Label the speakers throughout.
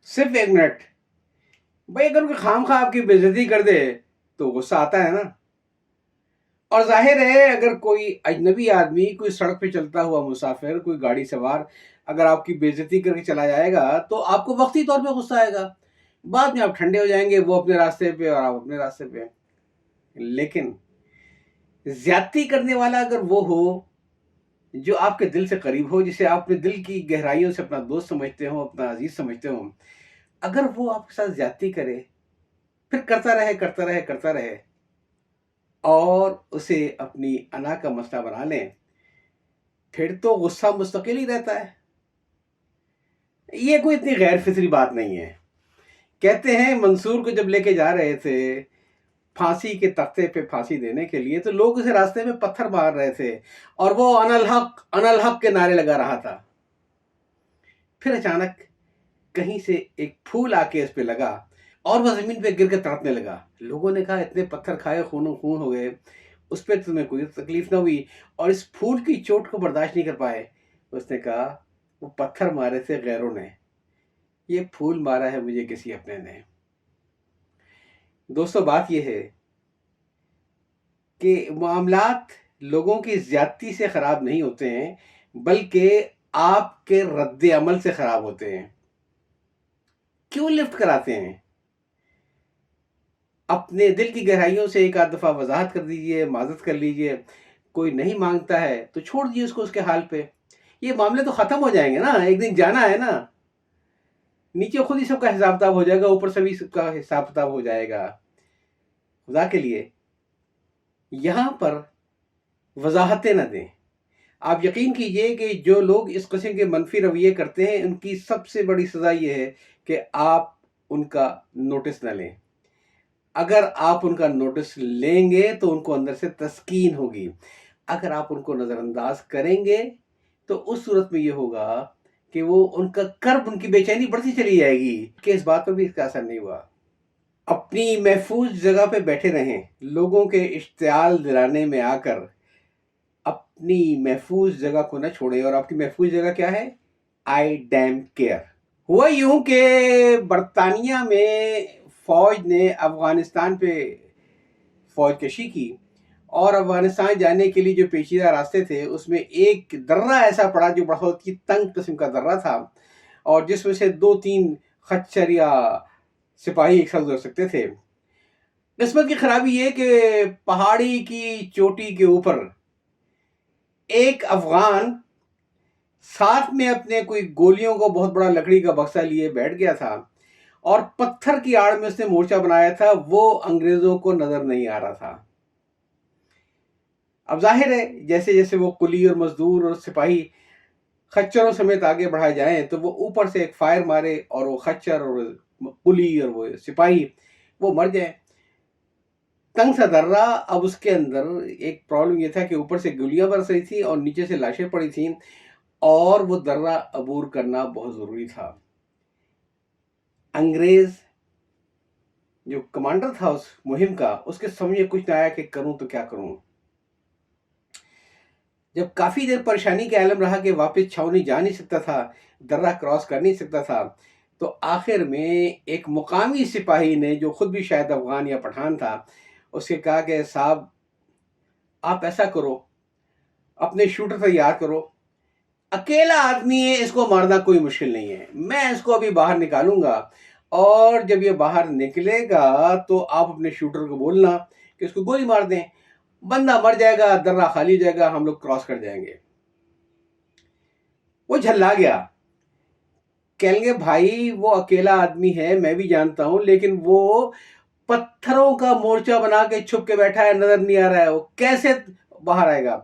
Speaker 1: सिर्फ 1 मिनट। भाई अगर कोई खामखा आपकी बेइज्जती कर दे तो गुस्सा आता है ना। और जाहिर है अगर कोई अजनबी आदमी, कोई सड़क पे चलता हुआ मुसाफिर, कोई गाड़ी सवार अगर आपकी बेइज्जती करके चला जाएगा तो आपको वक्ती तौर पे गुस्सा आएगा। बाद में आप ठंडे हो जाएंगे, वो अपने रास्ते पे और आप अपने रास्ते पे। लेकिन ज्यादती करने वाला अगर वो हो जो आपके दिल से करीब हो, जिसे आप अपने दिल की गहराइयों से अपना दोस्त समझते हो, अपना अजीज समझते हो, अगर वो आपके साथ ज्यादती करे, फिर करता रहे करता रहे करता रहे और उसे अपनी अना का मसला बना लें, फिर तो गुस्सा मुस्तकिल ही रहता है। ये कोई इतनी गैर फितरी बात नहीं है। कहते हैं मंसूर को जब लेके जा रहे थे फांसी के तख्ते पे फांसी देने के लिए, तो लोग उसे रास्ते में पत्थर मार रहे थे और वो अनल हक के नारे लगा रहा था। फिर अचानक कहीं से एक फूल आके इस पे लगा और वह जमीन पे गिर के तड़पने लगा। लोगों ने कहा इतने पत्थर खाए, खून खून हो गए, उस पर तुम्हें कोई तकलीफ ना हुई और इस फूल की चोट को बर्दाश्त नहीं कर पाए। उसने कहा वो पत्थर मारे थे गैरों ने, ये फूल मारा है मुझे किसी अपने ने। दोस्तों बात यह है कि मामलात लोगों की ज्यादती से खराब नहीं होते हैं, बल्कि आपके रद्द अमल से खराब होते हैं। क्यों लिफ्ट कराते हैं? अपने दिल की गहराइयों से एक आध दफा वजाहत कर दीजिए, माजरत कर लीजिए। कोई नहीं मांगता है तो छोड़ दीजिए उसको उसके हाल पे। ये मामले तो खत्म हो जाएंगे ना, एक दिन जाना है ना। नीचे खुद ही सबका हिसाब किताब हो जाएगा, ऊपर से भी सबका हिसाब किताब हो जाएगा। खुदा के लिए यहां पर वजाहतें न दें। आप यकीन कीजिए कि जो लोग इस किस्म के मनफी रवैये करते हैं उनकी सबसे बड़ी सजा यह है कि आप उनका नोटिस न लें। अगर आप उनका नोटिस लेंगे तो उनको अंदर से तस्कीन होगी। अगर आप उनको नज़रअंदाज करेंगे तो उस सूरत में ये होगा कि वो उनका कर्ब, उनकी बेचैनी बढ़ती चली जाएगी कि इस बात पर भी इसका असर नहीं हुआ। अपनी महफूज जगह पे बैठे रहें, लोगों के इश्तियाल दिलाने में आकर अपनी महफूज जगह को न छोड़ें। और आपकी महफूज जगह क्या है? आई डैम केयर। हुआ यूं कि बरतानिया में फौज ने अफगानिस्तान पे फौज कशी की और अफगानिस्तान जाने के लिए जो पेचीदा रास्ते थे उसमें एक दर्रा ऐसा पड़ा जो बहुत ही तंग किस्म का दर्रा था और जिसमें से 2-3 खच्चर या सिपाही एक साथ गुजर सकते थे। किस्मत की खराबी ये कि पहाड़ी की चोटी के ऊपर एक अफगान साथ में अपने कोई गोलियों को बहुत बड़ा लकड़ी का बक्सा लिए बैठ गया था और पत्थर की आड़ में उसने मोर्चा बनाया था। वो अंग्रेजों को नजर नहीं आ रहा था। अब जाहिर है जैसे जैसे वो कुली और मजदूर और सिपाही खच्चरों समेत आगे बढ़ाए जाएं तो वो ऊपर से एक फायर मारे और वो खच्चर और कुली और वो सिपाही वो मर जाए। तंग सा दर्रा। अब उसके अंदर एक प्रॉब्लम ये था कि ऊपर से गोलियां बरस रही थी और नीचे से लाशें पड़ी थी और वो दर्रा अबूर करना बहुत जरूरी था। अंग्रेज जो कमांडर था उस मुहिम का, उसके समझ में कुछ ना आया कि करूं तो क्या करूं। जब काफी देर परेशानी के आलम रहा कि वापस छावनी जा नहीं सकता था, दर्रा क्रॉस कर नहीं सकता था, तो आखिर में एक मुकामी सिपाही ने जो खुद भी शायद अफगान या पठान था उसके कहा कि साहब आप ऐसा करो, अपने शूटर तैयार करो, अकेला आदमी है, इसको मारना कोई मुश्किल नहीं है, मैं इसको अभी बाहर निकालूंगा और जब ये बाहर निकलेगा तो आप अपने शूटर को बोलना कि उसको गोली मार दें, बंदा मर जाएगा, दर्रा खाली हो जाएगा, हम लोग क्रॉस कर जाएंगे। वो झल्ला गया। कहेंगे भाई वो अकेला आदमी है, मैं भी जानता हूं, लेकिन वो पत्थरों का मोर्चा बना के छुप के बैठा है, नजर नहीं आ रहा है, वो कैसे बाहर आएगा?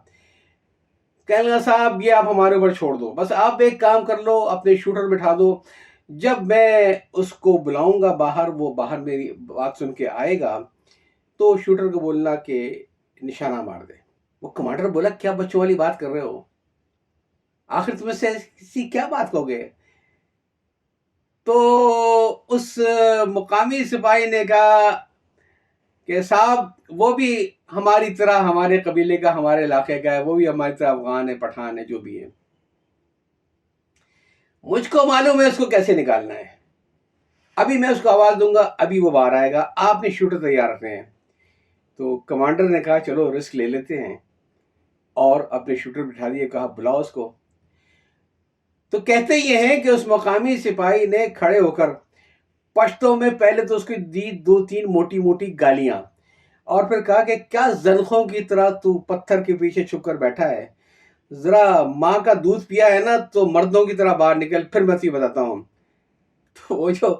Speaker 1: कहने साहब ये आप हमारे ऊपर छोड़ दो, बस आप एक काम कर लो, अपने शूटर बिठा दो, जब मैं उसको बुलाऊंगा बाहर, वो बाहर मेरी बात सुन के आएगा तो शूटर को बोलना कि निशाना मार दे। वो कमांडर बोला क्या बच्चों वाली बात कर रहे हो, आखिर तुम से किसी क्या बात कहोगे? तो उस मुकामी सिपाही ने कहा कि साहब वो भी हमारी तरह, हमारे कबीले का, हमारे इलाके का है, वो भी हमारी तरह अफगान है, पठान है, जो भी है, मुझको मालूम है उसको कैसे निकालना है। ابھی میں اس کو آواز دوں گا، ابھی وہ باہر آئے گا، آپ نے شوٹر تیار رکھنے ہیں۔ تو کمانڈر نے کہا چلو رسک لے لیتے ہیں، اور اپنے شوٹر بٹھا دیے، کہا بلاؤ اس کو۔ تو کہتے یہ ہیں کہ اس مقامی سپاہی نے کھڑے ہو کر پشتوں میں پہلے تو اس کی دی 2-3 موٹی موٹی گالیاں، اور پھر کہا کہ کیا زنخوں کی طرح تو پتھر کے پیچھے چھپ کر بیٹھا ہے، ذرا ماں کا دودھ پیا ہے نا تو مردوں کی طرح باہر نکل، پھر میں تجھے بتاتا ہوں۔ تو وہ جو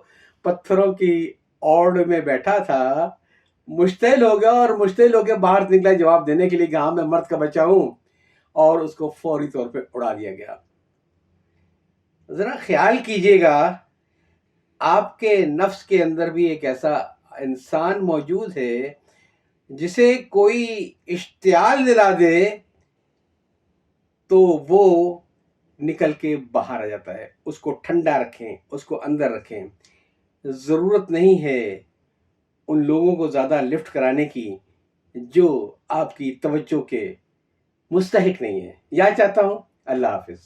Speaker 1: پتھروں کی اوڑ میں بیٹھا تھا مشتعل ہو گیا، اور مشتعل ہو کے باہر نکلا جواب دینے کے لیے کہ ہاں میں مرد کا بچہ ہوں، اور اس کو فوری طور پہ اڑا دیا گیا۔ ذرا خیال کیجئے گا، آپ کے نفس کے اندر بھی ایک ایسا انسان موجود ہے جسے کوئی اشتعال دلا دے تو وہ نکل کے باہر آ جاتا ہے۔ اس کو ٹھنڈا رکھیں، اس کو اندر رکھیں۔ ضرورت نہیں ہے ان لوگوں کو زیادہ لفٹ کرانے کی جو آپ کی توجہ کے مستحق نہیں ہے۔ یاد چاہتا ہوں۔ اللہ حافظ۔